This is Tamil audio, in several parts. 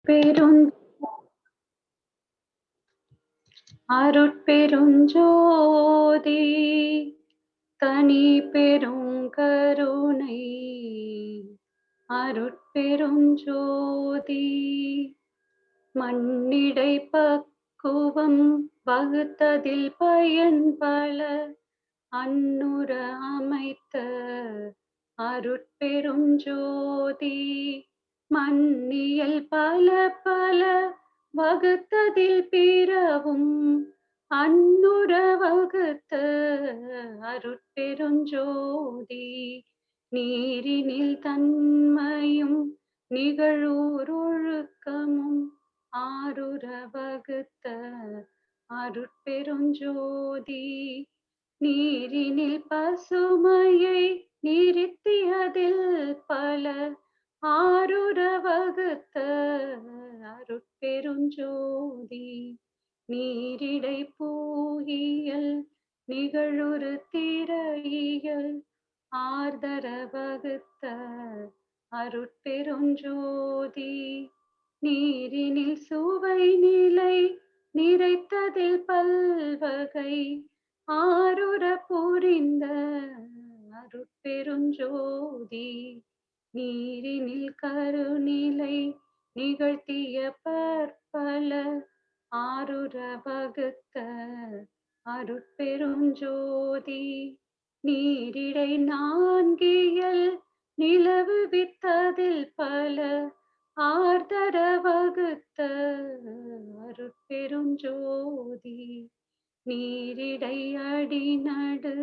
பெருஞ் அருட்பெருஞ்சோதி தனி பெருங்கருணை அருட்பெருஞ்சோதி மண்ணிடை பக்குவம் வகுத்ததில் பயன்பல அன்னுர அமைத்த அருட்பெருஞ்சோதி மன்னியல் பல பல வகுத்ததில் பிறவும் அன்னுர வகுத்த அருட்பெருஞ்சோதி நீரினில் தன்மையும் நிகழூரொழுக்கமும் ஆருர வகுத்த அருட்பெருஞ்சோதி நீரினில் பசுமையை நிறுத்தியதில் பல ஆருர வகுத்த அருட்பெருஞ்சோதி நீரிடை பூயியல் நிகழுறு திரையியல் ஆர்தர வகுத்த அருட்பெருஞ்சோதி நீரினில் சுவை நிலை நிறைத்ததில் பல்வகை ஆருர புரிந்த அருட்பெருஞ்சோதி நீரினில் கருநிலை நிகழ்த்திய பற்பல ஆருர வகுத்த அருட்பெருஞ்சோதி நீரிடை நான்கியல் நிலவு வித்ததில் பல ஆர்தர வகுத்த அருட்பெருஞ்சோதி நீரிடை அடிநடு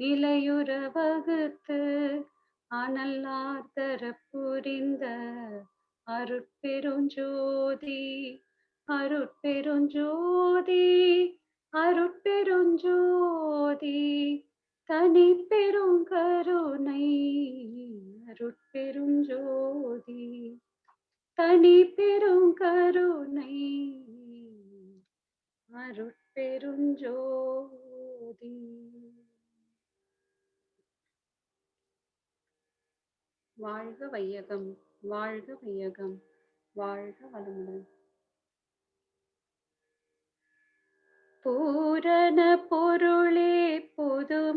நிலையுற வகுத்து அனல் ஆர்தர புரிந்த அருட்பெருஞ்சோதி அருட்பெருஞ்சோதி அருட்பெருஞ்சோதி தனி பெருங்கருணை அருட்பெருஞ்சோதி தனி பெருங்கருணை அருட்பெருஞ்சோதி. வாழ்க வையகம், வாழ்க வையகம், வாழ்க வளமுடன். பூரண பொருளே புதுமையடைந்து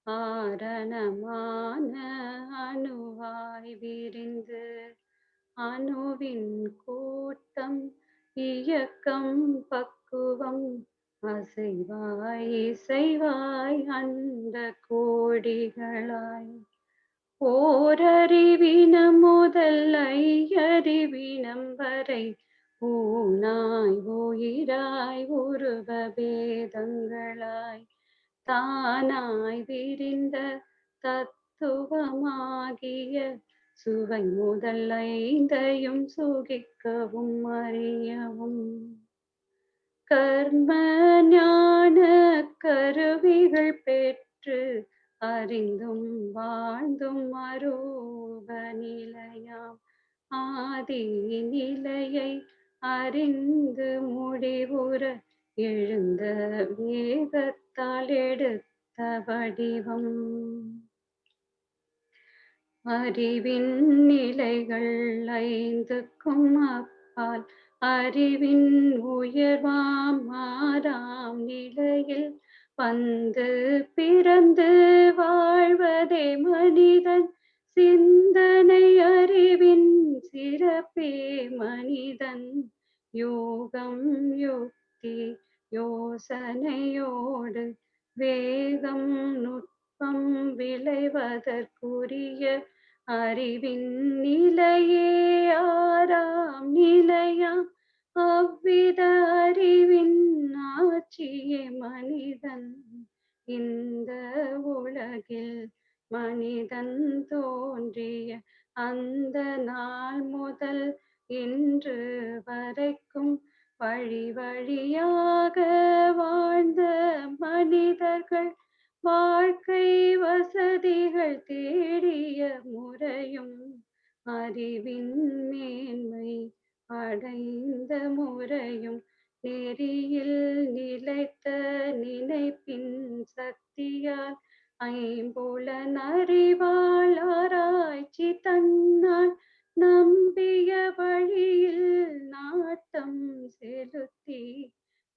ஆரணமான அணுவாய் விரிந்து அணுவின் கூட்டம் இயக்கம் பக்குவம் அசைவாய் இசைவாய் அந்த கோடிகளாய் ஓரறிவினம் முதல் ஐயறிவினம் வரை ஊனாய் உயிராய் உருவ பேதங்களாய் தானாய் விரிந்த தத்துவமாகிய சுவை முதல் ஐந்தையும் சுகிக்கவும் அறியவும் கர்ம ஞான கருவிகள் பெற்று அறிந்தும் வாழ்ந்தும் அரூப நிலையாம் ஆதி நிலையை அறிந்து முடிவுற எழுந்த வேகத்தால் எடுத்த வடிவம் அறிவின் நிலைகள் ஐந்துக்கும் அப்பால் அறிவின் உயர்வாம் ஆறாம் நிலையில் வந்து பிறந்து வாழ்வதே மனிதன் சிந்தனை அறிவின் சிறப்பே மனிதன் யோகம் யுக்தி யோசனையோடு வேகம் நுட்பம் விளைவதற்குரிய அறிவின் நிலையே ஆறாம் நிலையாம் அவ்வித அறிவின் ஆட்சியே மனிதன் இந்த உலகில் மனிதன் தோன்றிய அந்த நாள் முதல் இன்று வரைக்கும் வழி வழியாக வாழ்ந்த மனிதர்கள் வாழ்க்கை வசதிகள் தேடிய முறையும் அறிவின் மேன்மை அடைந்த முறையும் நெறியில் நிலைத்த நினைப்பின் சக்தியால் ஐம்புலன் அறிவால் ஆராய்ச்சி தன்னால் நம்பிய வழியில் நாட்டம் செலுத்தி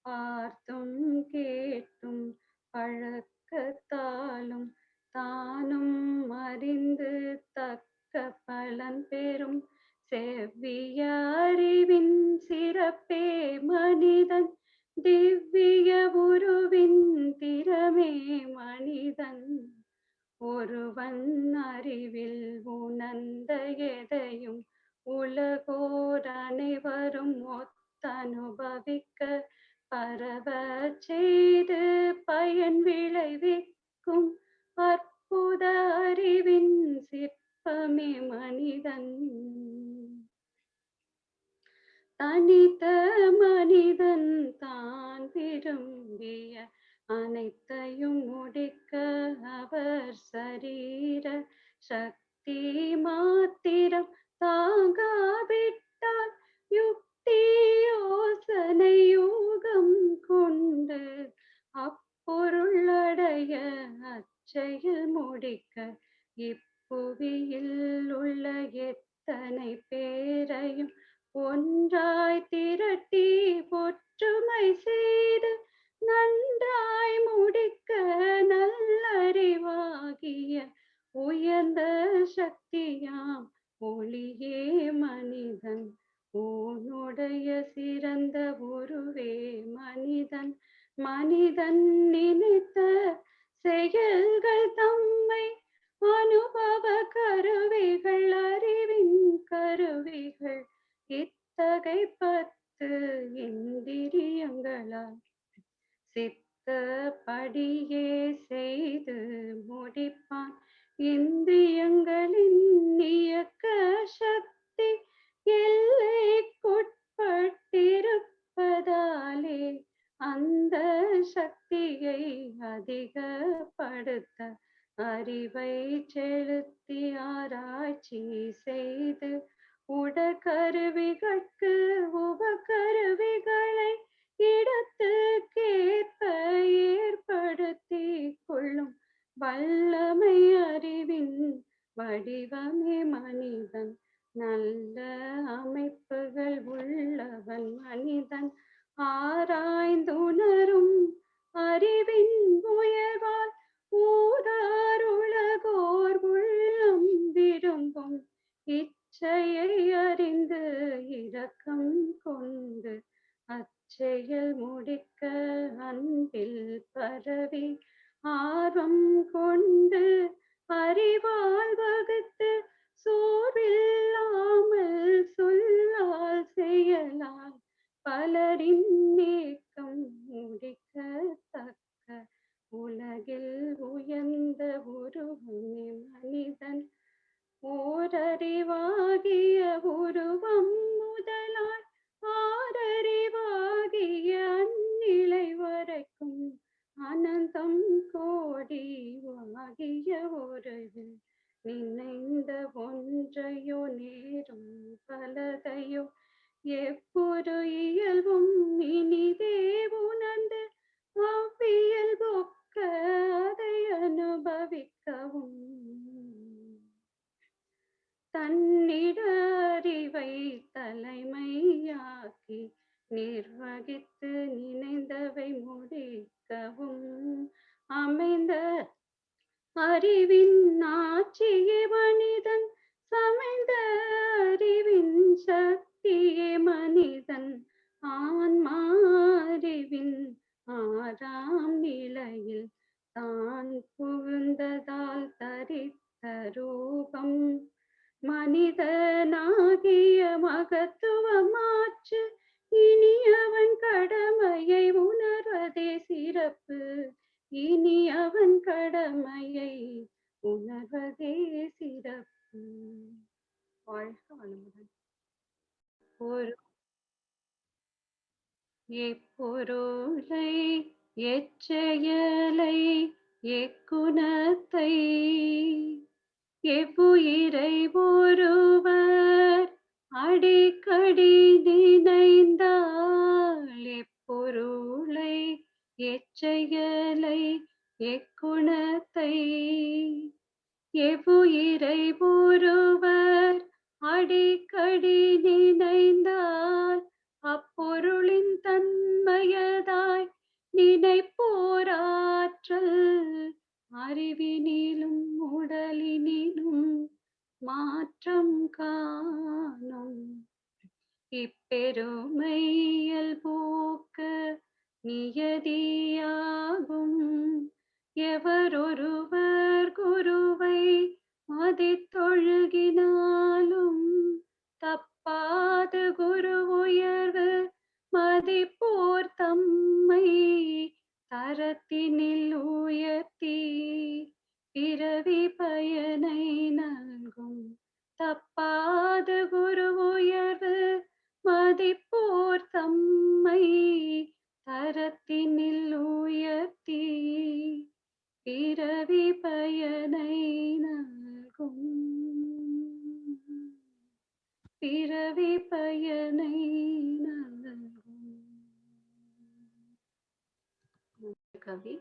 பார்த்தும் கேட்டும் பழக்கத்தாலும் தானும் அறிந்து தக்க பலன் பெறும் செவ்விய அறிவின் சிறப்பே மனிதன் திவ்விய உருவின் திறமே மனிதன் ஒருவன் அறிவில் உணர்ந்த எதையும் உலகோர் அனைவரும் ஒத்தனுபவிக்க பரவச் செய்து பயன் விளைவிக்கும் அற்புத அறிவின் சிற்பமே மனிதன். தனித்த மனிதன் தான் விரும்பிய அனைத்தையும் முடிக்க அவர் சரீர சக்தி மாத்திரம் தாங்காவிட்டால் யுக்தி யோசனை யூகம் கொண்டு அப்பொருள் அடைய அச்செயல் முடிக்க இப்புவியில் உள்ள எத்தனை பேரையும் ஒன்றாய் திரட்டி ஒற்றுமை செய்து நன்றாய் முடிக்க நல்லறிவாகிய உயர்ந்த சக்தியாம் ஒளியே மனிதன் உன்னுடைய சிறந்த உருவே மனிதன். மனிதன் நினைத்த செயல்கள் தம்மை அனுபவ கருவிகள் அறிவின் கருவிகள் இத்தகை 10 இந்திரியங்களால் சித்தப்படியே செய்து முடிப்பான். இந்திரியங்களின் இயக்க சக்தி எல்லைக்குட்பட்டிருப்பதாலே அந்த சக்தியை அதிகப்படுத்த அறிவை செலுத்தி ஆராய்ச்சி செய்து உடற்கருவிகட்கு உபகருவிகளை இடத்துக்கேற்ப ஏற்படுத்தி கொள்ளும் வல்லமை அறிவின் வடிவமே மனிதன். நல்ல அமைப்புகள் உள்ளவன் மனிதன் ஆராய்ந்துணரும் அறிவின் உயர்வால் ஊரார் உலகோர் உள்ளம் விரும்பும் இச்சையை அறிந்து இரக்கம் கொண்டு அச்செயல் முடிக்க அன்பில் பரவி ஆர்வம் கொண்டு அறிவால் வகுத்து சோர்வில்லாமல் சொல்லால் செயலால் பலரின் நீக்கம் முடிக்கத்தக்க உலகில் உயர்ந்த உருவமே மனிதன். ஓரறிவாகிய உருவம் முதலாய் ஆறறிவாகிய அந்நிலை வரைக்கும் அனந்தம் கோடி ஆகிய உறவில் நினைந்த ஒன்றையோ நேரும் பலதையோ எப்பொரு இயல்பும் இனிதே உணர்ந்து அவ்வியல்பொக்க அதை அனுபவிக்கவும் தன்னிட அறிவை தலைமையாக்கி நிர்வகித்து நினைந்தவை முடிக்கவும் அமைந்த அறிவின் ஆட்சியே மனிதன். சமைந்த அறிவின் சக்தியே மனிதன். ஆன்மா அறிவின் 6ஆம் நிலையில் தான் புகுந்ததால் தரித்த ரூபம் மனிதனாகிய மகத்துவமாற்று. இனி அவன் கடமையை உணர்வதே சிறப்பு. இனி அவன் கடமையை உணர்வதே சிறப்பு. வாழ்க வளமுடன். எப்பொருளை எச்செயலை எக்குணத்தை எவ்வுயிரை ஒருவர் அடிக்கடி நினைந்தால் எப்பொருளை எச்செயலை எக்குணத்தை எவ்வுயிரை ஒருவர் அடிக்கடி நினைந்தால் அப்பொருளின் தன்மையதாய் நினைப்போராற்றல் அறிவினிலும் உடலினிலும் மாற்றம் காணும். இப்பெருமை இயல்போக்க நியதியாகும். எவரொருவர் குருவை மதித்தொழுகினாலும் தப்பாத குரு உயர்வு மதிப்போர் தம்மை தரத்தினில் உயர்த்தி பிறவி பயனை நல்கும். தப்பாத குரு உயர்வு மதிப்போர் தம்மை தரத்தினில் உயர்த்தி பிறவி பயனை நல்கும். பிறவி பயனை நல்கும். கவி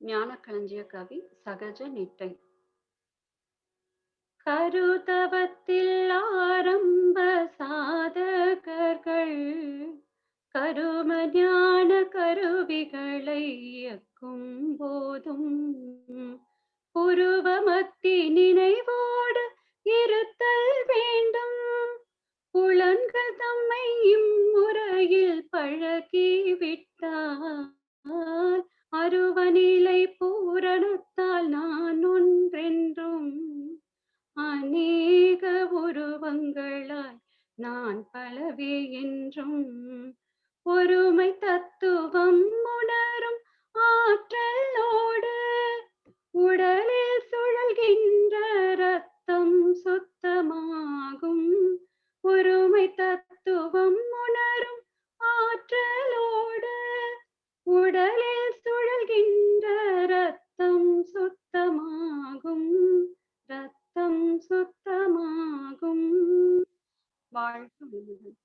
ஞானக்களஞ்சிய கவி சகஜ நிட்டை. கருதவத்தில் ஆரம்ப சாதகர்கள் கரும ஞான கருவிகளை இயக்கும் போதும் புருவமத்தி நினைவோடு இருத்தல் வேண்டும். புலன்கள் தம்மை இம்முறையில் பழகிவிட்டால் அருவநிலை பூரணத்தால் நான் ஒன்றென்றும் அநேக உருவங்களாய் நான் பலவே என்றும் ஒருமை தத்துவம் உணரும் ஆற்றலோடு உடலில் சுழல்கின்ற ரத்தம் சுத்தமாகும். ஒருமை தத்துவம் உணரும் ஆற்றலோடு உடலில் சுழல்கின்ற ரத்தம் சுத்தமாகும். ரத்தம் சுத்தமாகும். வாழ்க வளமுடன்.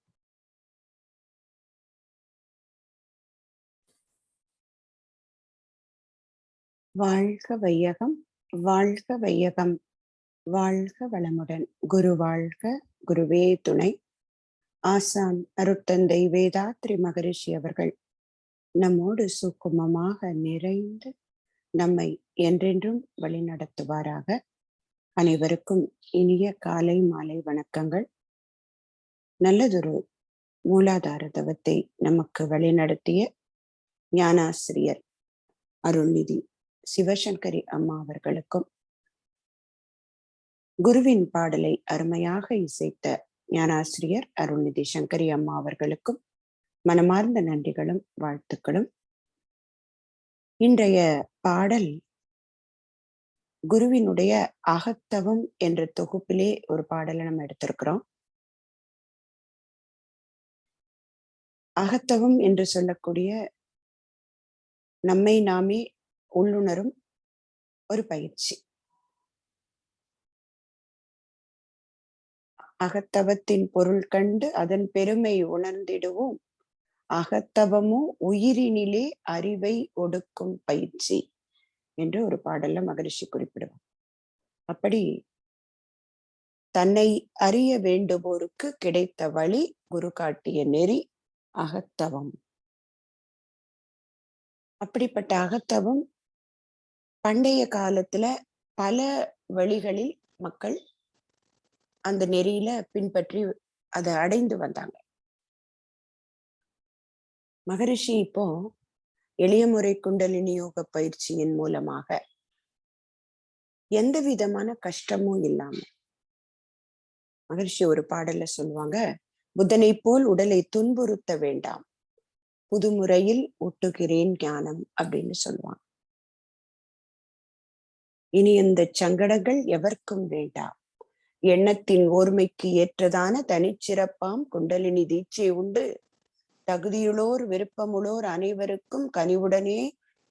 வாழ்க வையகம், வாழ்க வையகம், வாழ்க வளமுடன். குரு வாழ்க, குருவே துணை. ஆசான் அருட்தந்தை வேதாத்ரி மகரிஷி அவர்கள் நம்மோடு சுக்குமமாக நிறைந்து நம்மை என்றென்றும் வழிநடத்துவாராக. அனைவருக்கும் இனிய காலை மாலை வணக்கங்கள். நல்லதொரு மூலாதார தவத்தை நமக்கு வழிநடத்திய ஞானாசிரியர் அருள்நிதி சிவசங்கரி அம்மா அவர்களுக்கும், குருவின் பாடலை அருமையாக இசைத்த ஞானாசிரியர் அருள்நிதி சங்கரி அம்மா அவர்களுக்கும் மனமார்ந்த நன்றிகளும் வாழ்த்துக்களும். இன்றைய பாடல் குருவினுடைய அகத்தவம் என்ற தொகுப்பிலே ஒரு பாடலை நம்ம எடுத்திருக்கிறோம். அகத்தவம் என்று சொல்லக்கூடிய நம்மை நாமே உள்ளுணரும் ஒரு பயிற்சி. அகத்தவத்தின் பொருள் கண்டு அதன் பெருமை உணர்ந்திடுவோம். அகத்தவமோ உயிரினிலே அறிவை ஒடுக்கும் பயிற்சி என்று ஒரு பாடல்ல மகரிஷி குறிப்பிடுவோம். அப்படி தன்னை அறிய வேண்டுவோருக்கு கிடைத்த வழி, குரு காட்டிய நெறி அகத்தவம். அப்படிப்பட்ட அகத்தவம் பண்டைய காலத்துல பல வழிகளில் மக்கள் அந்த நெறியில பின்பற்றி அதை அடைந்து வந்தாங்க. மகரிஷி இப்போ எளிய முறை குண்டலினி யோக பயிற்சியின் மூலமாக எந்த விதமான கஷ்டமும் இல்லாம, மகரிஷி ஒரு பாடல்ல சொல்லுவாங்க, புத்தனை போல் உடலை துன்புறுத்த வேண்டாம், புதுமுறையில் ஒட்டுகிறேன் ஞானம் அப்படின்னு சொல்லுவாங்க. இனி இந்த சங்கடங்கள் எவர்க்கும் வேண்டாம், எண்ணத்தின் ஓர்மைக்கு ஏற்றதான தனிச்சிறப்பாம் குண்டலினி தீட்சை உண்டு, தகுதியுளோர் விருப்பமுளோர் அனைவருக்கும் கனிவுடனே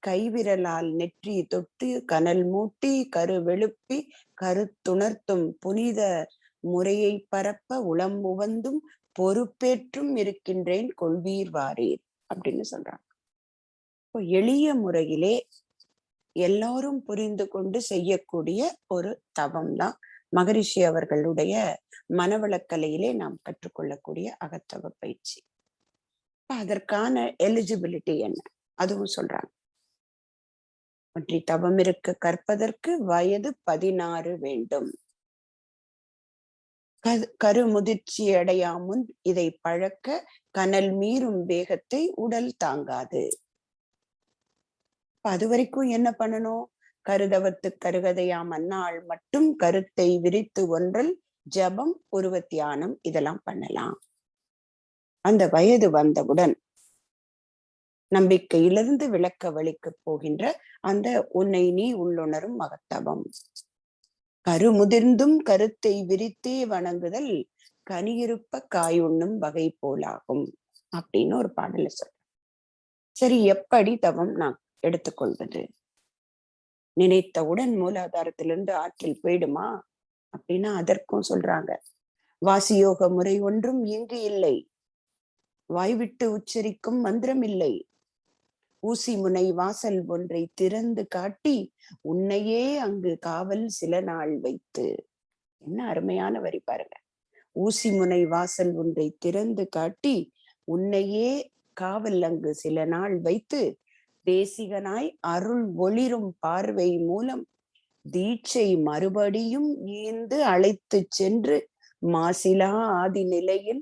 கைவிரலால் நெற்றி தொட்டு கனல் மூட்டி கரு வெளுப்பி கருத்துணர்த்தும் புனித முறையை பரப்ப உளம் உவந்தும் பொறுப்பேற்றும் இருக்கின்றேன் கொள்வீர் வாரீர் அப்படின்னு சொல்றாங்க. இப்போ எளிய முறையிலே எல்லாரும் புரிந்து கொண்டு செய்யக்கூடிய ஒரு தவம் தான் மகரிஷி அவர்களுடைய மனவளக்கலையிலே நாம் கற்றுக்கொள்ளக்கூடிய அகத்தவ பயிற்சி. அதற்கான எலிஜிபிலிட்டி என்ன அதுவும் சொல்றாங்க. பற்றி தவம் இருக்க கற்பதற்கு வயது 16 வேண்டும். கருமுதிர்ச்சி அடையாமுன் இதை பழக்க கனல் மீறும் வேகத்தை உடல் தாங்காது. அது வரைக்கும் என்ன பண்ணணும்? கருதவத்து கருகதையாம் அந்நாள் மட்டும் கருத்தை விரித்து ஒன்றல் ஜபம் உருவ தியானம் இதெல்லாம் பண்ணலாம். அந்த வயது வந்தவுடன் நம்பிக்கையிலிருந்து விளக்க வழிக்கு போகின்ற அந்த உன்னை நீ உள்ளுணரும் மகத்தவம். கருமுதிர்ந்தும் கருத்தை விரித்தே வணங்குதல் கனியிருப்ப காயுண்ணும் வகை போலாகும் அப்படின்னு ஒரு பாடல சொல்ற. சரி, எப்படி தவம் நான் எடுத்துக்கொள்வது? நினைத்தவுடன் மூலாதாரத்திலிருந்து ஆற்றல் போயிடுமா அப்படின்னா அதற்கும் சொல்றாங்க. வாசியோக முறை ஒன்றும் இங்கு இல்லை, வாய்விட்டு உச்சரிக்கும் மந்திரம் இல்லை, ஊசி முனை வாசல் ஒன்றை திறந்து காட்டி உன்னையே அங்கு காவல் சில நாள் வைத்து. என்ன அருமையான வரி பாருங்க. ஊசி முனை வாசல் ஒன்றை திறந்து காட்டி உன்னையே காவல் அங்கு சில நாள் வைத்து தேசிகனாய் அருள் ஒளிரும் பார்வை மூலம் தீட்சை மறுபடியும் ஈந்து அழைத்து சென்று மாசிலா ஆதி நிலையில்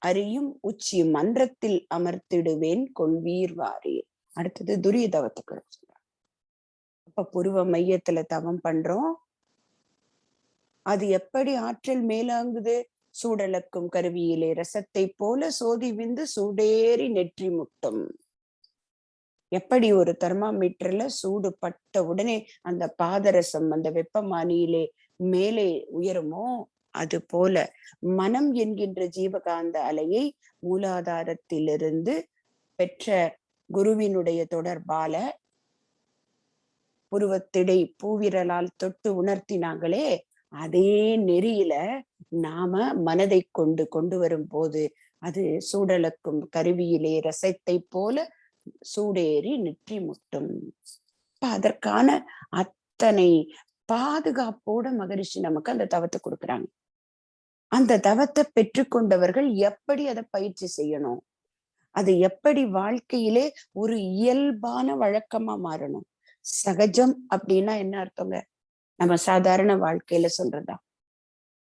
அறியும் உச்சி மன்றத்தில் அமர்த்திடுவேன் கொள்வீர் வாரீர். அடுத்தது துரிய தவத்துக்கு சொல்றாங்க. அப்ப புருவ மையத்துல தவம் பண்றோம். அது எப்படி ஆற்றல் மேலாங்குது? சூடலக்கும் கருவியிலே ரசத்தை போல சோதி விந்து சூடேறி நெற்றி முட்டும். எப்படி ஒரு தெர்மாமீட்டர்ல சூடு பட்ட உடனே அந்த பாதரசம் அந்த வெப்பமானியிலே மேலே உயருமோ, அது போல மனம் என்கின்ற ஜீவகாந்த அலையை மூலாதாரத்திலிருந்து பெற்ற குருவினுடைய தொடர்பால புருவத்திடை பூவிரலால் தொட்டு உணர்த்தினாங்களே, அதே நெறியில நாம மனதை கொண்டு வரும் போது அது சூடலக்கும் கருவியிலே ரசத்தை போல சூடேறி நெற்றி முட்டும். அதற்கான அத்தனை பாதுகாப்போட மகரிஷி நமக்கு அந்த தவத்தை கொடுக்குறாங்க. அந்த தவத்தை பெற்றுக்கொண்டவர்கள் எப்படி அதை பயிற்சி செய்யணும், அது எப்படி வாழ்க்கையிலே ஒரு இயல்பான வழக்கமா மாறணும். சகஜம் அப்படின்னா என்ன அர்த்தங்க? நம்ம சாதாரண வாழ்க்கையில சொல்றதா?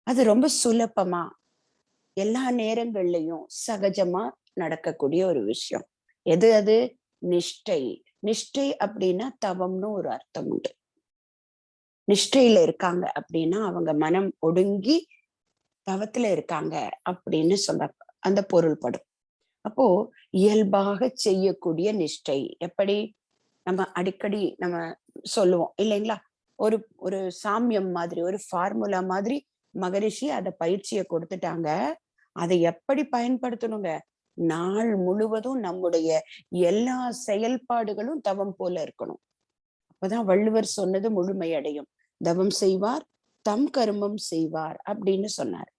அது ரொம்ப சுலபமா எல்லா நேரங்கள்லயும் சகஜமா நடக்கக்கூடிய ஒரு விஷயம். எது அது? நிஷ்டை. நிஷ்டை அப்படின்னா தவம்னு ஒரு அர்த்தம் உண்டு. நிஷ்டையில இருக்காங்க அப்படின்னா அவங்க மனம் ஒடுங்கி தவத்துல இருக்காங்க அப்படின்னு சொல்ற அந்த பொருள்படும். அப்போ இயல்பாக செய்யக்கூடிய நிஷ்டை. எப்படி? நம்ம அடிக்கடி நம்ம சொல்லுவோம் இல்லைங்களா? ஒரு ஒரு சாமியம் மாதிரி, ஒரு ஃபார்முலா மாதிரி மகரிஷி அதை பயிற்சியை கொடுத்துட்டாங்க. அதை எப்படி பயன்படுத்தணுங்க? நாள் முழுவதும் நம்முடைய எல்லா செயல்பாடுகளும் தவம் போல இருக்கணும். அப்பதான் வள்ளுவர் சொன்னது முழுமையடையும். தவம் செய்வார் தம் கர்மம் செய்வார் அப்படின்னு சொன்னார்.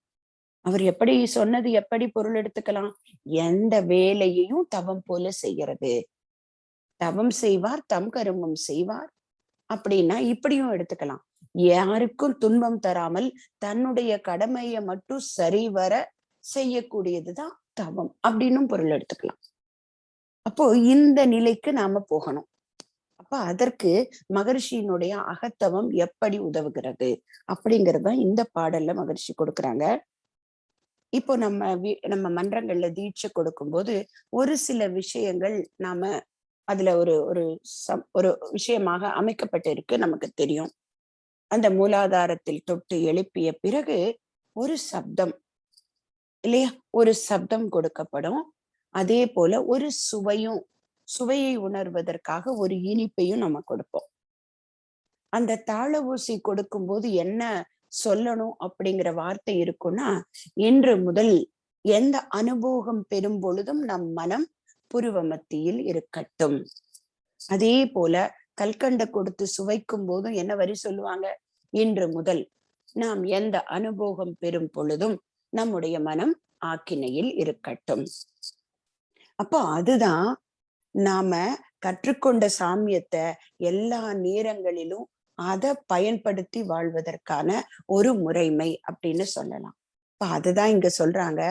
அவர் எப்படி சொன்னது எப்படி பொருள் எடுத்துக்கலாம்? எந்த வேலையையும் தவம் போல செய்யறது. தவம் செய்வார் தம் கர்மம் செய்வார் அப்படின்னா இப்படியும் எடுத்துக்கலாம். யாருக்கும் துன்பம் தராமல் தன்னுடைய கடமையை மட்டும் சரிவர செய்யக்கூடியதுதான் தவம் அப்படின்னும் பொருள் எடுத்துக்கலாம். அப்போ இந்த நிலைக்கு நாம போகணும். அப்ப அதற்கு மகரிஷியினுடைய அகத்தவம் எப்படி உதவுகிறது அப்படிங்கறதுதான் இந்த பாடல்ல மகரிஷி கொடுக்குறாங்க. இப்போ நம்ம மன்றங்கள்ல தீட்சை கொடுக்கும்போது ஒரு சில விஷயங்கள் நாம அதுல ஒரு விஷயமாக அமைக்கப்பட்டு இருக்கு நமக்கு தெரியும். அந்த மூலாதாரத்தில் தொட்டு எழுப்பிய பிறகு ஒரு சப்தம் இல்லையா? ஒரு சப்தம் கொடுக்கப்படும். அதே போல ஒரு சுவையை உணர்வதற்காக ஒரு இனிப்பையும் நம்ம கொடுப்போம். அந்த தாள ஊசி கொடுக்கும் போது என்ன சொல்லணும் அப்படிங்கிற வார்த்தை இருக்குன்னா, இன்று முதல் எந்த அனுபவம் பெறும் பொழுதும் நம் மனம் புருவ மத்தியில் இருக்கட்டும். அதே போல கல்கண்ட கொடுத்து சுவைக்கும் போதும் என்ன வரி சொல்லுவாங்க? இன்று முதல் நாம் எந்த அனுபவம் பெறும் பொழுதும் நம்முடைய மனம் ஆக்கினையில் இருக்கட்டும். அப்போ அதுதான் நாம கற்றுக்கொண்ட சாமியத்தை எல்லா நேரங்களிலும் அதை பயன்படுத்தி வாழ்வதற்கான ஒரு முறைமை அப்படின்னு சொல்லலாம். இப்ப அதுதான் இங்க சொல்றாங்க.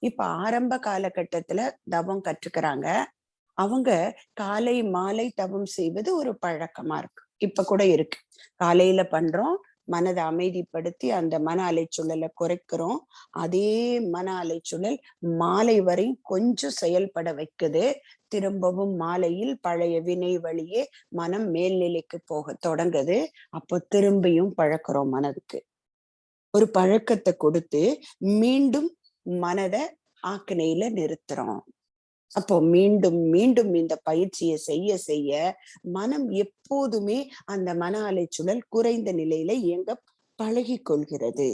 இப்ப ஆரம்ப காலகட்டத்துல தவம் கற்றுக்கிறாங்க. அவங்க காலை மாலை தவம் செய்வது ஒரு பழக்கமா இருக்கு. இப்ப கூட இருக்கு. காலையில பண்றோம், மனதை அமைதிப்படுத்தி அந்த மன அலைச்சூழலை குறைக்கிறோம். அதே மன அலைச்சூழல் மாலை வரை கொஞ்சம் செயல்பட வைக்குது. திரும்பவும் மாலையில் பழைய வினை வழியே மனம் மேல்நிலைக்கு போக தொடங்குது. அப்போ திரும்பியும் பழக்கிறோம். மனதுக்கு ஒரு பழக்கத்தை கொடுத்து மீண்டும் மனதை ஆக்கினையில நிறுத்துறோம். அப்போ மீண்டும் மீண்டும் இந்த பயிற்சியை செய்ய செய்ய மனம் எப்போதுமே அந்த மன அலைச்சூழல் குறைந்த நிலையில இயங்க பழகி கொள்கிறது.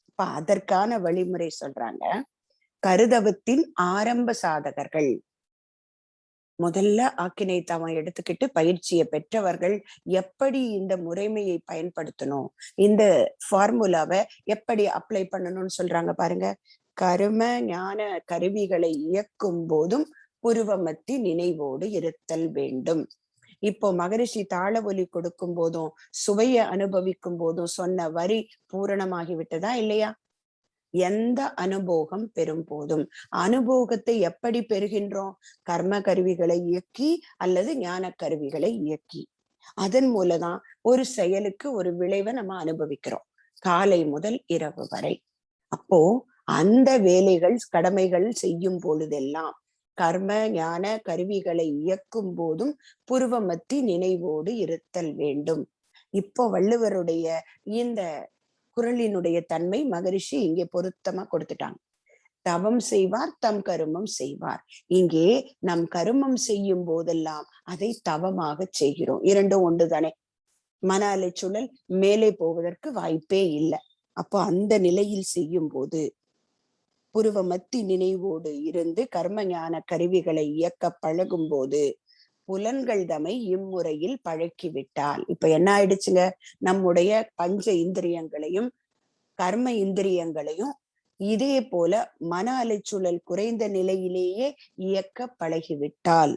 இப்ப அதற்கான வழிமுறை சொல்றாங்க. கருதவத்தின் ஆரம்ப சாதகர்கள் முதல்ல ஆக்கினை தவம் எடுத்துக்கிட்டு பயிற்சியை பெற்றவர்கள் எப்படி இந்த முறைமையை பயன்படுத்தணும், இந்த ஃபார்முலாவை எப்படி அப்ளை பண்ணணும்னு சொல்றாங்க பாருங்க. கரும ஞான கருவிகளை இயக்கும் போதும் புருவமத்தி நினைவோடு இருத்தல் வேண்டும். இப்போ மகரிஷி தாள ஒலி கொடுக்கும் போதும் சுவையை அனுபவிக்கும் போதும் சொன்ன வரி பூரணமாகி விட்டதா இல்லையா? எந்த அனுபோகம் பெறும் போதும் அனுபோகத்தை எப்படி பெறுகின்றோம்? கர்ம கருவிகளை இயக்கி அல்லது ஞான கருவிகளை இயக்கி. அதன் மூலதான் ஒரு செயலுக்கு ஒரு விளைவை நம்ம அனுபவிக்கிறோம், காலை முதல் இரவு வரை. அப்போ அந்த வேலைகள் கடமைகள் செய்யும் பொழுதெல்லாம் கர்ம ஞான கருவிகளை இயக்கும் போதும் புருவமத்தி நினைவோடு இருத்தல் வேண்டும். இப்போ வள்ளுவருடைய இந்த குறளினுடைய தன்மை மகரிஷி இங்கே பொருத்தமா கொடுத்துட்டாங்க. தவம் செய்வார் தம் கருமம் செய்வார். இங்கே நம் கருமம் செய்யும் போதெல்லாம் அதை தவமாக செய்கிறோம். இரண்டும் ஒன்றுதானே. மன அலைச்சூழல் மேலே போவதற்கு வாய்ப்பே இல்லை. அப்போ அந்த நிலையில் செய்யும் போது புருவமத்தி நினைவோடு இருந்து கர்ம ஞான கருவிகளை இயக்க பழகும் போது புலன்கள் தமை இம்முறையில் பழக்கிவிட்டால் இப்ப என்ன ஆயிடுச்சுங்க? நம்முடைய பஞ்ச இந்திரியங்களையும் கர்ம இந்திரியங்களையும் இதே போல மன அலைச்சூழல் குறைந்த நிலையிலேயே இயக்க பழகிவிட்டால்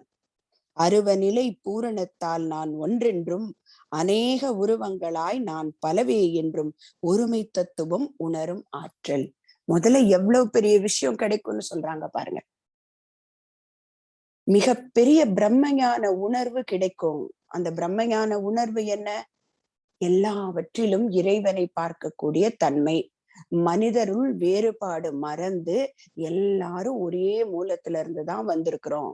அருவநிலை பூரணத்தால் நான் ஒன்றென்றும் அநேக உருவங்களாய் நான் பலவே என்றும் ஒருமை தத்துவம் உணரும் ஆற்றல். முதல்ல எவ்வளவு பெரிய விஷயம் கிடைக்கும்னு சொல்றாங்க பாருங்க. மிக பெரிய பிரம்மஞான உணர்வு கிடைக்கும். அந்த பிரம்மஞான உணர்வு என்ன? எல்லாவற்றிலும் இறைவனை பார்க்கக்கூடிய தன்மை. மனிதருள் வேறுபாடு மறந்து எல்லாரும் ஒரே மூலத்துல இருந்துதான் வந்திருக்கிறோம்.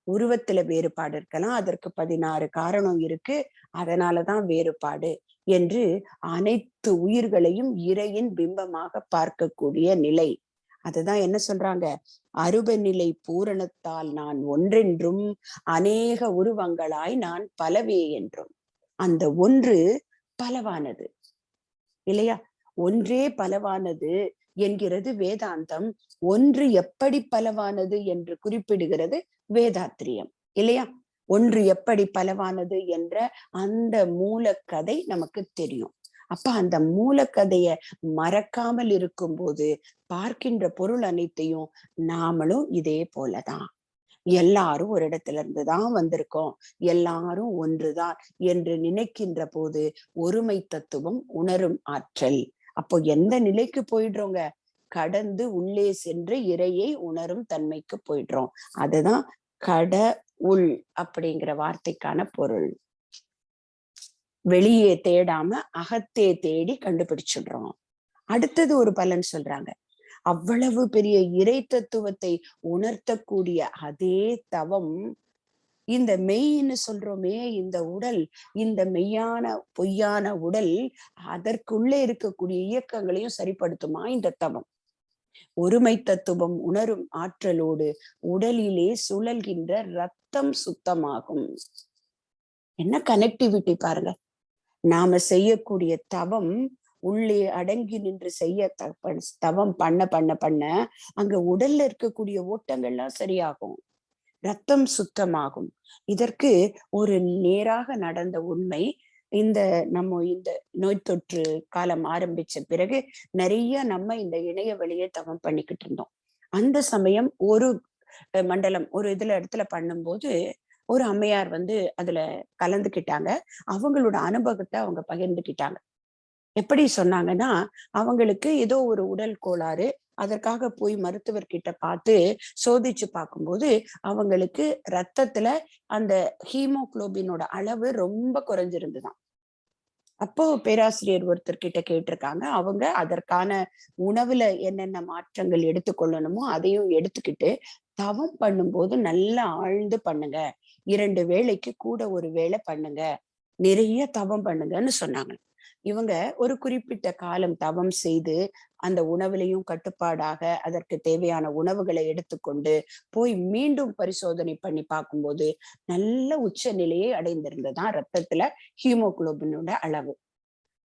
உருவத்துல வேறுபாடு இருக்கலாம், அதற்கு 16 காரணம் இருக்கு, அதனாலதான் வேறுபாடு என்று அனைத்து உயிர்களையும் இறையின் பிம்பமாக பார்க்கக்கூடிய நிலை. அதுதான் என்ன சொல்றாங்க? அருப நிலை பூரணத்தால் நான் ஒன்றென்றும் அநேக உருவங்களாய் நான் பலவே என்றும். அந்த ஒன்று பலவானது இல்லையா? ஒன்றே பலவானது என்கிறது வேதாந்தம். ஒன்று எப்படி பலவானது என்று குறிப்பிடுகிறது வேதாத்திரியம் இல்லையா? ஒன்று எப்படி பலவானது என்ற அந்த மூலக்கதை நமக்கு தெரியும். அப்ப அந்த மூலக்கதைய மறக்காமல் இருக்கும் போது பார்க்கின்ற பொருள் அனைத்தையும் நாமளும் இதே போலதான், எல்லாரும் ஒரு இடத்துல இருந்துதான் வந்திருக்கோம், எல்லாரும் ஒன்றுதான் என்று நினைக்கின்ற போது ஒருமை தத்துவம் உணரும் ஆற்றல். அப்போ எந்த நிலைக்கு போயிடுறோங்க? கடந்து உள்ளே சென்று இறையை உணரும் தன்மைக்கு போயிடுறோம். அதுதான் கட உள் அப்படிங்கிற வார்த்தைக்கான பொருள். வெளியே தேடாம அகத்தே தேடி கண்டுபிடிச்சிடுறோம். அடுத்தது ஒரு பலன் சொல்றாங்க. அவ்வளவு பெரிய இறை தத்துவத்தை உணர்த்தக்கூடிய அதே தவம் இந்த மெய்ன்னு சொல்றோமே, இந்த உடல், இந்த மெய்யான பொய்யான உடல், அதற்குள்ளே இருக்கக்கூடிய இயக்கங்களையும் சரிப்படுத்துமா இந்த தவம். ஒருமை தத்துவம் உணரும் ஆற்றலோடு உடலிலே சுழல்கின்ற ரத்தம் சுத்தமாகும். என்ன கனெக்டிவிட்டி பாருங்க. நாம செய்யக்கூடிய தவம் உள்ளே அடங்கி நின்று செய்ய தவம் பண்ண பண்ண பண்ண அங்க உடல்ல இருக்கக்கூடிய ஓட்டங்கள்லாம் சரியாகும், ரத்தம் சுத்தமாகும். இதற்கு ஒரு நேராக நடந்த உண்மை. இந்த நோய் தொற்று காலம் ஆரம்பிச்ச பிறகு நிறைய நம்ம இந்த இணைய வழியே தவம் பண்ணிக்கிட்டு இருந்தோம். அந்த சமயம் ஒரு மண்டலம் ஒரு இடத்துல பண்ணும்போது ஒரு அம்மையார் அதுல கலந்துக்கிட்டாங்க. அவங்களோட அனுபவத்தை அவங்க பகிர்ந்துக்கிட்டாங்க. எப்படி சொன்னாங்கன்னா, அவங்களுக்கு ஏதோ ஒரு உடல் கோளாறு. அதற்காக போய் மருத்துவர்கிட்ட பார்த்து சோதிச்சு பார்க்கும்போது, அவங்களுக்கு ரத்தத்துல அந்த ஹீமோகுளோபினோட அளவு ரொம்ப குறைஞ்சிருந்துதாம். அப்போ பேராசிரியர் ஒருத்தர் கிட்ட கேட்டிருக்காங்க. அவங்க அதற்கான உணவுல என்னென்ன மாற்றங்கள் எடுத்துக்கொள்ளணுமோ அதையும் எடுத்துக்கிட்டு, தவம் பண்ணும்போது நல்லா ஆழ்ந்து பண்ணுங்க. 2 வேளைக்கு கூட ஒரு வேளை பண்ணுங்க. நிறைய தவம் பண்ணுங்கன்னு சொன்னாங்க. இவங்க ஒரு குறிப்பிட்ட காலம் தவம் செய்து, அந்த உணவிலையும் கட்டுப்பாடாக அதற்கு தேவையான உணவுகளை எடுத்துக்கொண்டு, போய் மீண்டும் பரிசோதனை பண்ணி பார்க்கும்போது, நல்ல உச்ச நிலையை அடைந்திருந்ததாம் ரத்தத்துல ஹீமோகுளோபினோட அளவு.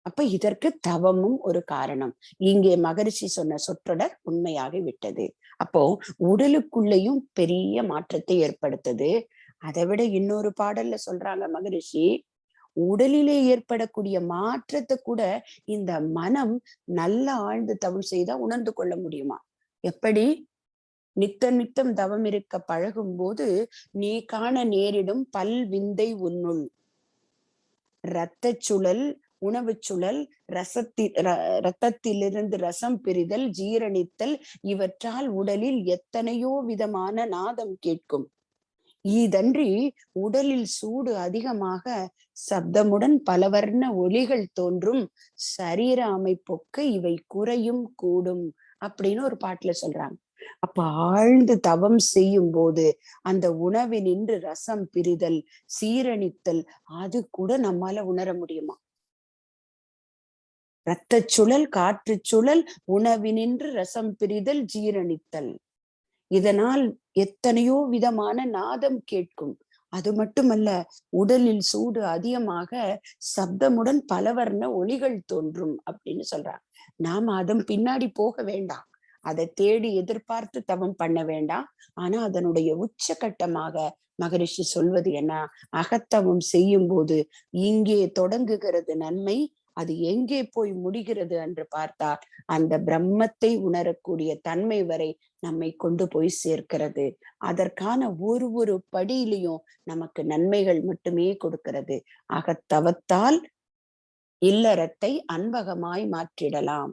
அப்ப இதற்கு தவமும் ஒரு காரணம். இங்கே மகரிஷி சொன்ன சொற்றொடர் உண்மையாகி விட்டது. அப்போ உடலுக்குள்ளேயும் பெரிய மாற்றத்தை ஏற்படுத்துது. அதை விட இன்னொரு பாடல்ல சொல்றாங்க மகரிஷி, உடலிலே ஏற்படக்கூடிய மாற்றத்தை கூட இந்த மனம் நல்லா ஆழ்ந்து தவம் செய்தா உணர்ந்து கொள்ள முடியுமா? எப்படி? நித்தம் தவம் இருக்க பழகும் போது நீ காண நேரிடும் பல்விந்தை உன்னுள். இரத்த சுழல், உணவு சுழல், ரத்தத்திலிருந்து ரசம் பிரிதல், ஜீரணித்தல், இவற்றால் உடலில் எத்தனையோ விதமான நாதம் கேட்கும். இதன்றி உடலில் சூடு அதிகமாக சப்தமுடன் பலவர்ண ஒலிகள் தோன்றும். சரீர அமைப்புக்கு இவை குறையும் கூடும் அப்படின்னு ஒரு பாட்டுல சொல்றாங்க. அப்ப ஆழ்ந்து தவம் செய்யும் போது அந்த உணவினின்று ரசம் பிரிதல், சீரணித்தல், அது கூட நம்மால உணர முடியுமா? இரத்த சுழல், காற்று சுழல், உணவினின்று ரசம் பிரிதல், ஜீரணித்தல், இதனால் எத்தனையோ விதமான நாதம் கேட்கும். அது மட்டுமல்ல, உடலில் சூடு அதிகமாக சப்தமுடன் பலவர்ண ஒலிகள் தோன்றும் அப்படின்னு சொல்றாங்க. நாம அதன் பின்னாடி போக வேண்டாம். அதை தேடி எதிர்பார்த்து தவம் பண்ண வேண்டாம். ஆனா அதனுடைய உச்சகட்டமாக மகரிஷி சொல்வது என்ன? அகத்தவம் செய்யும் போது இங்கே தொடங்குகிறது நன்மை, அது எங்கே போய் முடிகிறது என்று பார்த்தால் அந்த பிரம்மத்தை உணரக்கூடிய தன்மை வரை நம்மை கொண்டு போய் சேர்க்கிறது. அதற்கான ஒரு படியிலையும் நமக்கு நன்மைகள் மட்டுமே கொடுக்கிறது. அகத்தவத்தால் இல்லறத்தை அன்பகமாய் மாற்றிடலாம்.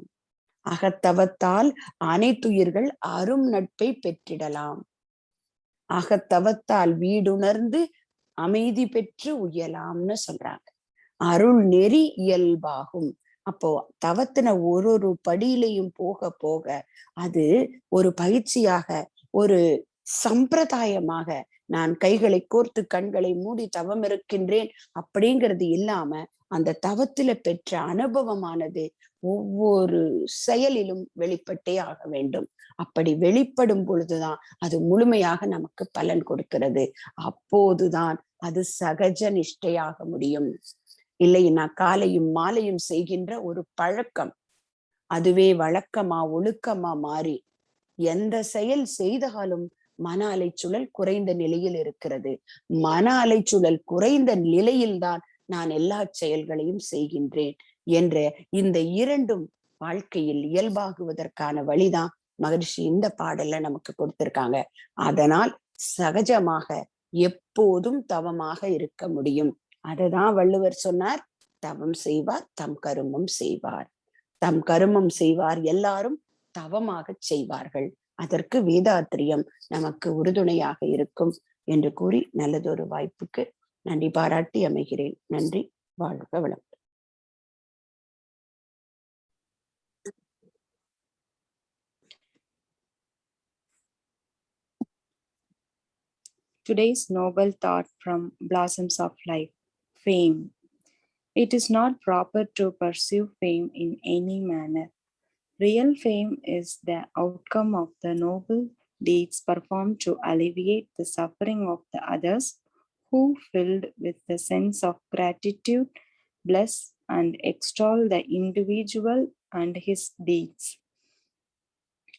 அகத்தவத்தால் அனைத்துயிர்கள் அரும் நட்பை பெற்றிடலாம். அகத்தவத்தால் வீடுணர்ந்து அமைதி பெற்று உயலாம்னு சொல்றாங்க. அருள் நெறி இயல்பாகும். அப்போ தவத்தின ஒரு படியிலையும் போக போக அது ஒரு பயிற்சியாக, ஒரு சம்பிரதாயமாக, நான் கைகளை கோர்த்து கண்களை மூடி தவம் இருக்கின்றேன் அப்படிங்கிறது இல்லாம அந்த தவத்தில பெற்ற அனுபவமானது ஒவ்வொரு செயலிலும் வெளிப்பட்டே ஆக வேண்டும். அப்படி வெளிப்படும் பொழுதுதான் அது முழுமையாக நமக்கு பலன் கொடுக்கிறது. அப்போதுதான் அது சகஜ நிஷ்டையாக முடியும். இல்லைன்னா காலையும் மாலையும் செய்கின்ற ஒரு பழக்கம் அதுவே வழக்கமா ஒழுக்கமா மாறி எந்த செயல் செய்தாலும் மன அலைச்சூழல் குறைந்த நிலையில் இருக்கிறது. மன அலைச்சூழல் குறைந்த நிலையில்தான் நான் எல்லா செயல்களையும் செய்கின்றேன் என்ற இந்த இரண்டும் வாழ்க்கையில் இயல்பாகுவதற்கான வழிதான் மகரிஷி இந்த பாடல்ல நமக்கு கொடுத்திருக்காங்க. அதனால் சகஜமாக எப்போதும் தவமாக இருக்க முடியும். அததான் வள்ளுவர் சொன்னார், தவம் செய்வார் தம் கருமம் செய்வார். தம் கருமம் செய்வார் எல்லாரும் தவமாக செய்வார்கள். அதற்கு வேதாத்திரியம் நமக்கு உறுதுணையாக இருக்கும் என்று கூறி நல்லதொரு வாய்ப்புக்கு நன்றி பாராட்டி அமைகிறேன். நன்றி. வாழ்க வளம். Today's noble thought from Blossoms of Life, fame. It is not proper to pursue fame in any manner. Real fame is the outcome of the noble deeds performed to alleviate the suffering of the others who, filled with the sense of gratitude, bless and extol the individual and his deeds.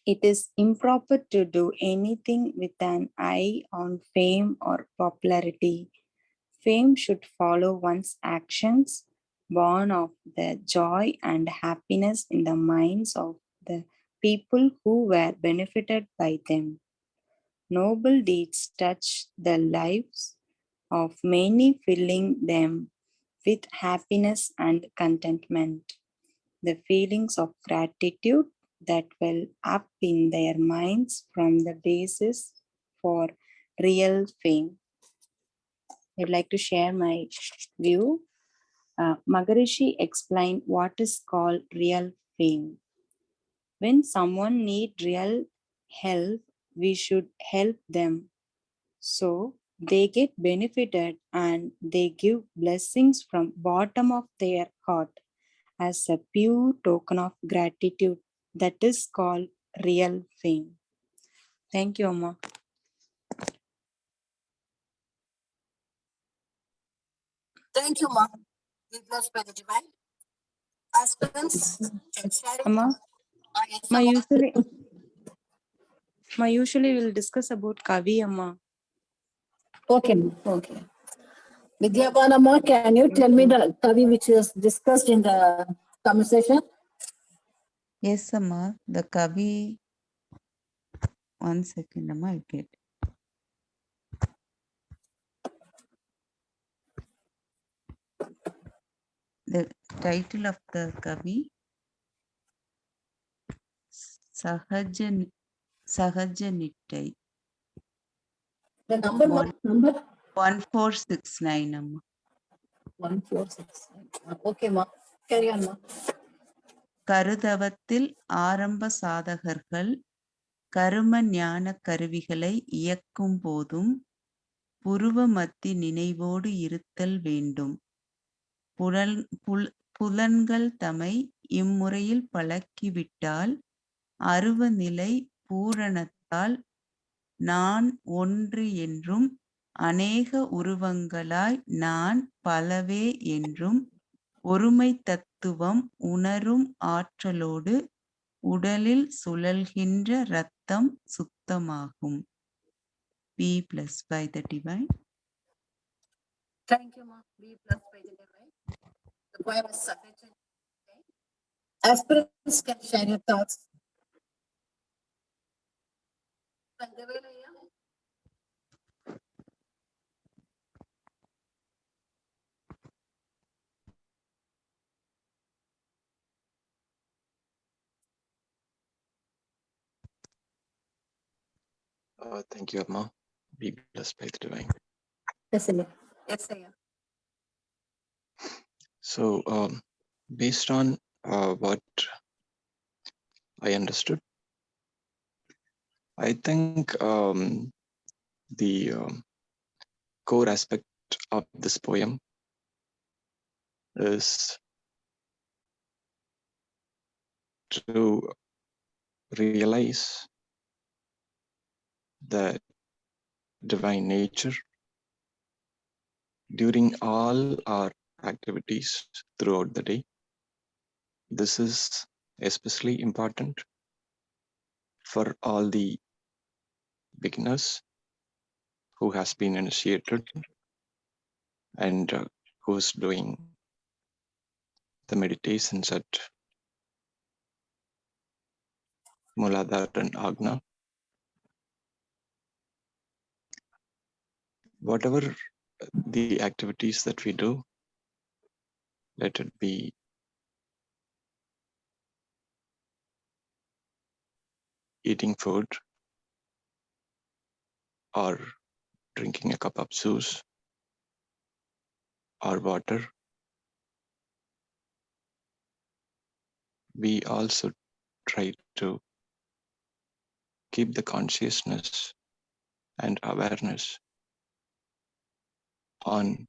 It is improper to do anything with an eye on fame or popularity. Fame should follow one's actions, born of the joy and happiness in the minds of the people who were benefited by them. Noble deeds touch the lives of many, filling them with happiness and contentment. The feelings of gratitude that well up in their minds from the basis for real fame. I'd like to share my view. Maharishi explained what is called real fame. When someone needs real help, we should help them. So they get benefited and they give blessings from bottom of their heart as a pure token of gratitude. That is called real fame. Thank you, Amma. Thank you, Ma. Be blessed by the divine. Aspirants can share it. Amma, Yes, ma Amma. usually will discuss about Kavi, Amma. Okay, Ma. Okay. Vidyabanama, can you tell me the Kavi which is discussed in the conversation? Yes, Amma. The Kavi. 1 second, Amma. I get. The title of the Kavi. Sahajanittai. The number, One- number 1469, Amma. 146. Okay, Ma. Carry on, Ma. கருதவத்தில் ஆரம்ப சாதகர்கள் கரும ஞான கருவிகளை இயக்கும் போதும் புருவ மத்தி நினைவோடு இருத்தல் வேண்டும். புலன்கள் தமை இம்முறையில் பழக்கிவிட்டால் அருவநிலை பூரணத்தால் நான் ஒன்று என்றும் அநேக உருவங்களாய் நான் பலவே என்றும் ஒருமை தத்துவம் உணரும் ஆற்றலோடு உடலில் சுழல்கின்ற ரத்தம் சுத்தமாகும். Be blessed by the divine. Thank you, Ma. Be blessed by the divine. The poem is sufficient. Aspirants can share your thoughts. Thank you, Amma. Be blessed by the divine. Yes, sir. Yes, sir. So, based on what I understood, I think the core aspect of this poem is to realize the divine nature during all our activities throughout the day. This is especially important for all the beginners who has been initiated and who's doing the meditations at Muladhara and Agna. Whatever the activities that we do, let it be eating food or drinking a cup of juice or water. We also try to keep the consciousness and awareness on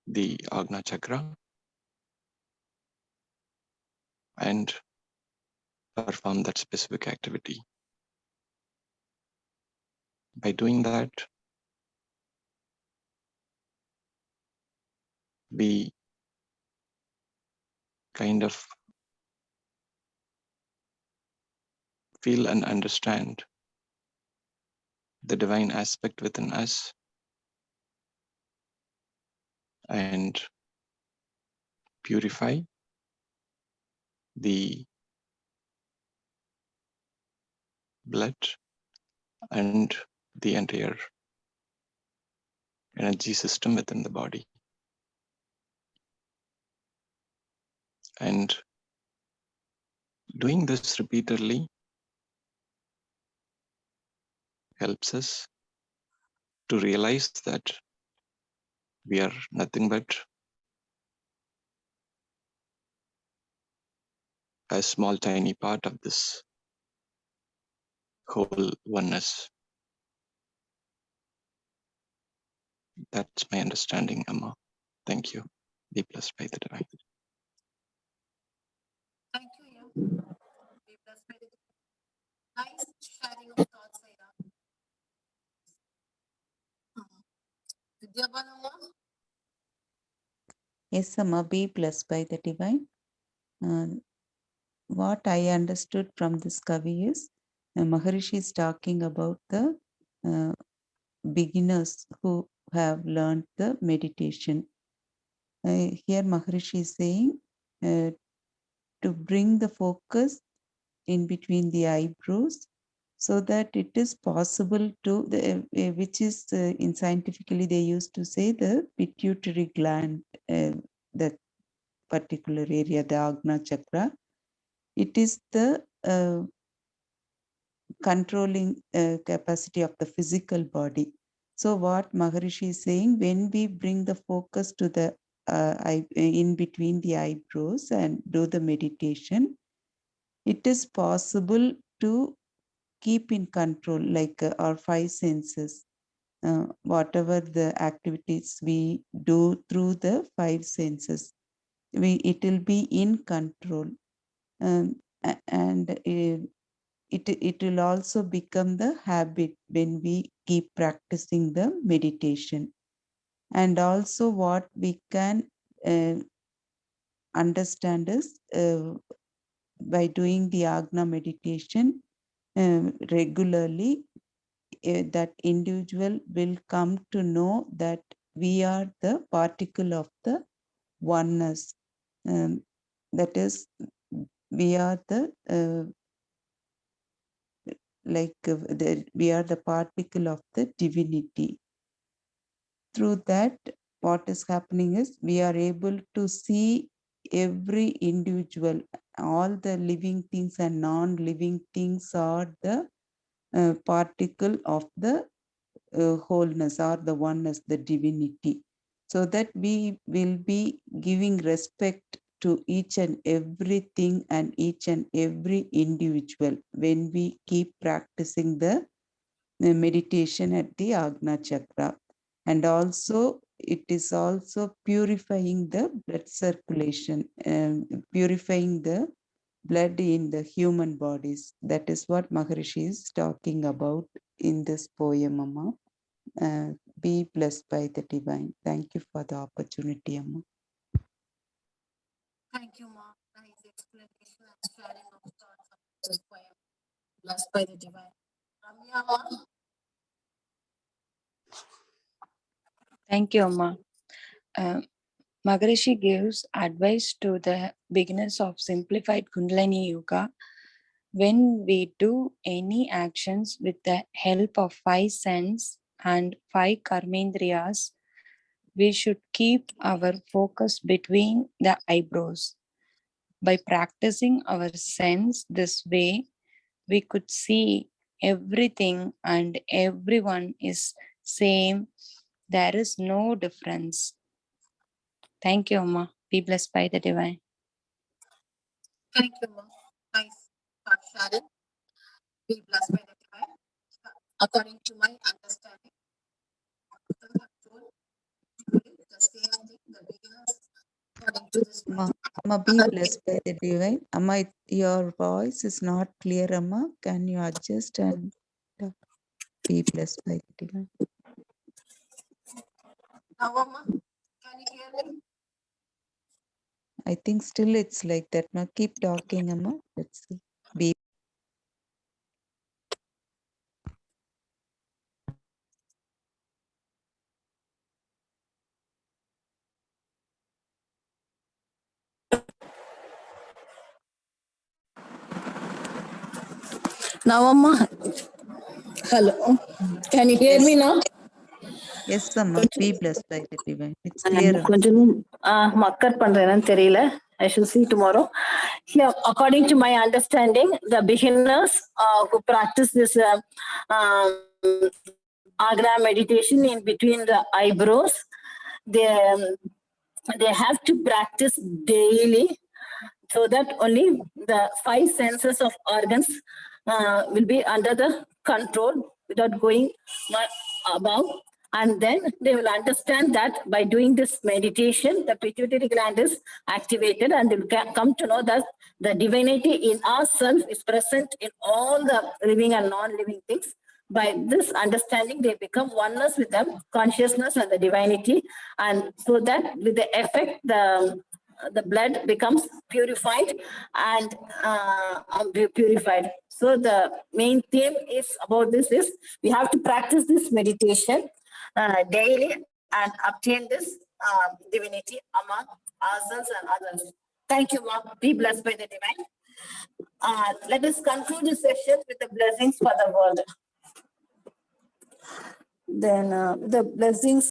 the Agna Chakra and perform that specific activity. By doing that, we kind of feel and understand the divine aspect within us and purify the blood and the entire energy system within the body. And doing this repeatedly helps us to realize that we are nothing but a small tiny part of this whole oneness. That's my understanding, Amma. Thank you. Be blessed by the divine. Thank you. Yeah. Be blessed by the nice sharing of thoughts, Aya. Vidyabanama. Yes, Amma, be blessed by the divine. What I understood from this Kavi is Maharishi is talking about the beginners who have learned the meditation. Here Maharishi is saying to bring the focus in between the eyebrows so that it is possible to, which is in scientifically they used to say the pituitary gland, that particular area, the Agna Chakra. It is the controlling capacity of the physical body. So what Maharishi is saying, when we bring the focus to the in between the eyebrows and do the meditation, it is possible to keep in control, like our five senses. Whatever the activities we do through the five senses, it will be in control. And it will also become the habit when we keep practicing the meditation. And also what we can understand is by doing the Agna meditation regularly, that individual will come to know that we are the particle of the oneness. That is, we are the we are the particle of the divinity. Through that, what is happening is we are able to see every individual, all the living things and non-living things are the particle of the wholeness or the oneness, the divinity. So that we will be giving respect to each and everything and each and every individual when we keep practicing the meditation at the Agna Chakra. And also it is also purifying the blood circulation, purifying the blood in the human bodies. That is what Maharishi is talking about in this poem, Amma. Be blessed by the divine. Thank you for the opportunity, Amma. Thank you, Ma. Nice explanation and sharing of thoughts on this poem. Blessed by the divine. Ramya, Ma. Thank you, Amma. Maharishi gives advice to the beginners of simplified Kundalini Yoga. When we do any actions with the help of five senses and five karmendriyas, we should keep our focus between the eyebrows. By practicing our sense this way, we could see everything and everyone is same. There is no difference. Thank you, Amma. Be blessed by the divine. Thank you, Ma. Nice thought sharing. Be blessed by the divine. According to my understanding, the same thing, the beginners, according to this. Amma, be blessed by the divine. Amma, your voice is not clear, Amma. Can you adjust and be blessed by the divine? Now, Amma, can you hear me? I think still it's like that. Now keep talking, Amma. Let's see. Be Now, Amma. Hello. Can you hear me now? Yes, Amma, be blessed by the divine. It's clear. Amma. கொஞ்சம் மக்கர் பண்றேன்னு தெரியல. I shall see tomorrow. Here, according to my understanding, the beginners who practice this Agra meditation in between the eyebrows, they have to practice daily, so that only the 5 senses of organs will be under the control without going above. And then they will understand that by doing this meditation, the pituitary gland is activated, and they will come to know that the divinity in ourselves is present in all the living and non-living things. By this understanding, they become oneness with the consciousness and the divinity, and so that with the effect, the blood becomes purified and purified. So the main theme is about this is we have to practice this meditation daily and obtain this divinity among ourselves and others. Thank you, Mom. Be blessed by the divine. Let us conclude this session with the blessings for the world. Then the blessings